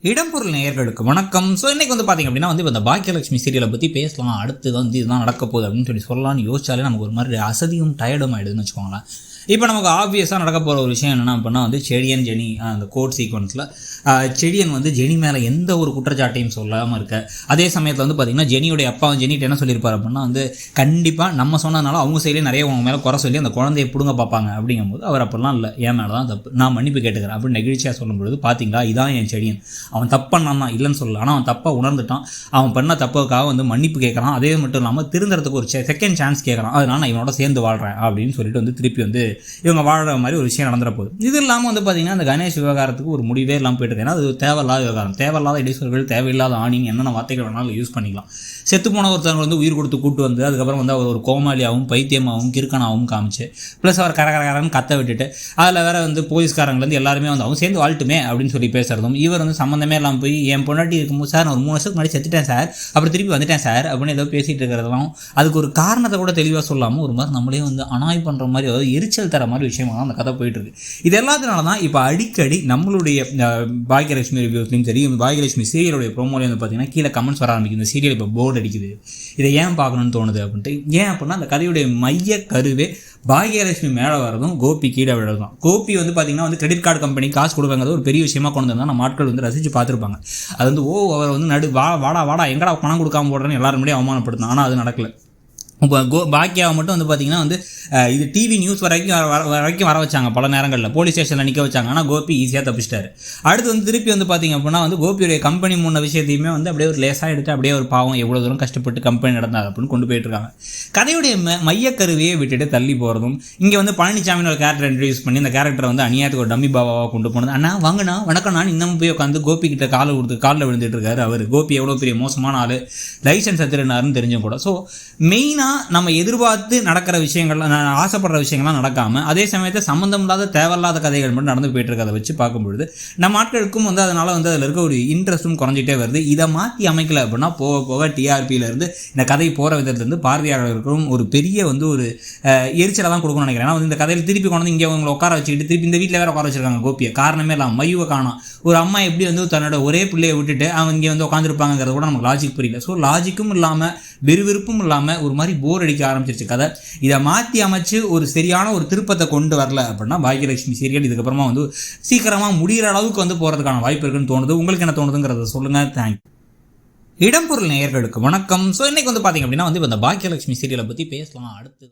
இடம்பொருள் நேயர்களுக்கு வணக்கம். ஸோ இன்றைக்கி வந்து பார்த்திங்க அப்படின்னா வந்து இந்த பாக்கியலட்சுமி சீரியலை பற்றி பேசலாம். அடுத்து வந்து இதுதான் நடக்க போகுது அப்படின்னு சொல்லலாம்னு யோசிச்சாலே நமக்கு ஒரு மாதிரி அசதியும் டயர்டும் ஆகிடுதுன்னு வச்சுக்கோங்களேன். இப்போ நமக்கு ஆப்வியஸாக நடக்க போகிற ஒரு விஷயம் என்னென்னா அப்படின்னா வந்து செடியன் ஜெனி அந்த கோர்ட் சீக்வன்ஸில் செடியன் வந்து ஜெனி மேலே எந்த ஒரு குற்றச்சாட்டையும் சொல்லாமல் இருக்க, அதே சமயத்தில் வந்து பார்த்திங்கன்னா ஜெனியோடைய அப்பா ஜெனிட்டு என்ன சொல்லியிருப்பார் அப்படின்னா வந்து கண்டிப்பாக நம்ம சொன்னதுனால அவங்க சைட்லேயே நிறைய அவங்க மேலே குறை சொல்லி அந்த குழந்தைய பிடுங்க பார்ப்பாங்க அப்படிங்கும்போது அவர் அப்படிலாம் இல்லை, என் மேலே தான் தப்பு, நான் மன்னிப்பு கேட்டுக்கிறேன் அப்படின்னு நெகிழ்ச்சியாக சொல்லும்பொழுது பார்த்தீங்களா இதான் என் செடியன், அவன் தப்பானான் தான் இல்லைன்னு சொல்லல, ஆனால் அவன் தப்பாக உணர்ந்துட்டான், அவன் பண்ண தப்புக்காக வந்து மன்னிப்பு கேட்குறான், அதே மட்டும் இல்லாமல் திருந்துறதுக்கு ஒரு செகண்ட் சான்ஸ் கேட்குறான், அதனால் நான் இவனோட சேர்ந்து வாழ்கிறேன் அப்படின்னு சொல்லிட்டு வந்து திருப்பி வந்து இவங்க வாழ்கிற மாதிரி ஒரு விஷயம் நடந்துட போகுது. இது இல்லாமல் வந்து பார்த்திங்கன்னா அந்த கணேஷ் விவகாரத்துக்கு ஒரு முடிவே இல்லாமல் போயிட்டு ஏன்னா அது தேவையில்லாத விவகாரம், தேவையில்லாத இடைச்சொல்கள், தேவையில்லாத ஆணிங்க என்னென்ன வார்த்தைகள் வேணாலும் யூஸ் பண்ணிக்கலாம். செத்து போன ஒருத்தவங்க வந்து உயிர் கொடுத்து கூட்டு வந்து அதுக்கப்புறம் வந்து அவர் ஒரு கோமாளியாகவும் பைத்தியமாகவும் கிறுக்கனாகவும் காமிச்சு ப்ளஸ் அவர் கரகரன்னு கத்த விட்டுட்டு அதில் வேறு வந்து போலீஸ்காரங்கலேருந்து எல்லாருமே வந்து அவங்க சேர்ந்து வாழ்ட்டுமே அப்படின்னு சொல்லி பேசுகிறதும், இவர் வந்து சம்மந்தமே இல்லாமல் போய் என் பொண்டாட்டி இருக்கும்போது சார் நான் ஒரு 3 வருஷத்துக்கு முன்னாடி செத்துட்டேன் சார், அப்புறம் திருப்பி வந்துட்டேன் சார் அப்படின்னு ஏதோ பேசிகிட்டு இருக்கிறதெல்லாம் அதுக்கு ஒரு காரணத்தை கூட தெளிவாக சொல்லாமல் ஒரு மாதிரி நம்மளே வந்து அனாய் பண்ணுற மாதிரி அதாவது எரிச்சல் தர மாதிரி விஷயமாக தான் அந்த கதை போயிட்டுருக்கு. இது எல்லாத்தினால தான் இப்போ அடிக்கடி நம்மளுடைய பாக்கியலட்சுமி ரிவ்யூஸ்லையும் சரி பாக்கியலட்சுமி சீரியலுடைய ப்ரோமோலையும் வந்து பார்த்தீங்கன்னா கீழே கமெண்ட்ஸ் வர ஆரம்பிக்கும், இந்த சீரியல் இப்போ போர்டு அடிக்குது, இதை ஏன் பார்க்கணும்னு தோணுது அப்படின்ட்டு. ஏன் அப்படின்னா அந்த கதையுடைய மைய கருவே பாக்கியலட்சுமி மேலே வரதும் கோபி கீழே விழுறதும். கோபி வந்து பார்த்திங்கன்னா வந்து கிரெடிட் கார்டு கம்பெனி காசு கொடுக்குறது ஒரு பெரிய விஷயமா கொண்டு வந்தால் நம்ம ஆட்கள் வந்து ரசித்து பார்த்துருப்பாங்க. அது வந்து அவர் வந்து வாடா எங்கடா பணம் கொடுக்காம போடுறேன்னு எல்லாரும் முன்னாடி அவமானப்படுத்தணும், ஆனால் அது நடக்கலை. இப்போ பாக்கியாவை மட்டும் வந்து பார்த்திங்கன்னா வந்து இது டிவி நியூஸ் வரைக்கும் வர வச்சாங்க, பல நேரங்களில் போலீஸ் ஸ்டேஷனில் நிற்க வச்சாங்க, ஆனால் கோபி ஈஸியாக தப்பிச்சிட்டாரு. அடுத்து வந்து திருப்பி வந்து பார்த்திங்க அப்படின்னா வந்து கோபியுடைய கம்பெனி முன்ன விஷயத்தையுமே வந்து அப்படியே ஒரு லேசாக எடுத்து அப்படியே ஒரு பாவம் எவ்வளோ தூரம் கஷ்டப்பட்டு கம்பெனி நடந்தாங்க அப்படின்னு கொண்டு போயிட்டுருக்காங்க. கதையுடைய மையக்கருவையே விட்டுட்டு தள்ளி போகிறதும், இங்கே வந்து பழனிசாமின்னு ஒரு கேரக்டர் இன்ட்ரடியூஸ் பண்ணி அந்த கேரக்டரை வந்து அநியாயத்துக்கு ஒரு டம்மி பாபாவாக கொண்டு போனது. அண்ணா வாங்கண்ணா வணக்கம் நான் இன்னமும் போய் உட்காந்து கோபி கிட்ட காலில் விழுந்துட்டு இருக்காரு அவர். கோபி எவ்வளோ பெரிய மோசமான ஆள், லைசன்ஸ் எடுத்துருந்தாருன்னு தெரிஞ்சும் கூட. ஸோ மெயினாக நம்ம எதிர்பார்த்து நடக்கிற விஷயங்கள்லாம் ஆசைப்படுற விஷயங்கள்லாம் நடக்காமல் அதே சமயத்தில் சம்மந்தம் இல்லாத தேவையில்லாத கதைகள் மட்டும் நடந்து போயிட்டு இருக்கிறத வச்சு பார்க்கும்பொழுது நம்ம ஆட்களுக்கும் வந்து அதனால் வந்து அதில் இருக்க ஒரு இன்ட்ரெஸ்ட்டும் குறைஞ்சிட்டே வருது. இதை மாற்றி அமைக்கலை அப்படின்னா போக போக டிஆர்பியிலேருந்து இந்த கதை போகிற விதத்துலேருந்து பார்வையாளர்களுக்கும் ஒரு பெரிய வந்து ஒரு எரிச்சலை தான் கொடுக்கணும்னு நினைக்கிறேன். ஏன்னா வந்து இந்த கதையில் திருப்பி கொண்டு வந்து இங்கே அவங்களை உட்கார வச்சுக்கிட்டு திருப்பி இந்த வீட்டில் வேறு உட்கார வச்சிருக்காங்க கோபியை, காரணமே இல்லாமல் மையுவை காணும். ஒரு அம்மா எப்படி வந்து தன்னோட ஒரே பிள்ளையை விட்டுட்டு அவங்க இங்கே வந்து உட்காந்துருப்பாங்கிறது கூட நமக்கு லாஜிக் புரியல. ஸோ லாஜிக்கும் இல்லாமல் விறுவிறுப்பும் இல்லாமல் ஒரு மாதிரி போர் அடிக்க ஆரம்பிச்சிருச்சு கதை. இதை மாற்றி அமைச்சு ஒரு சரியான ஒரு திருப்பத்தை கொண்டு வரல அப்படின்னா பாக்கியலட்சுமி சீரியல் இதுக்கப்புறமா வந்து சீக்கிரமாக முடிகிற அளவுக்கு வந்து போகிறதுக்கான வாய்ப்பு இருக்குன்னு தோணுது. உங்களுக்கு என்ன தோணுதுங்கிறத சொல்லுங்கள். தேங்க்யூ. இடம்பொருள் நேயர்களுக்கு வணக்கம். ஸோ இன்றைக்கி வந்து பார்த்திங்க அப்படின்னா வந்து இந்த பாக்கியலட்சுமி சீரியலை பற்றி பேசலாம். அடுத்து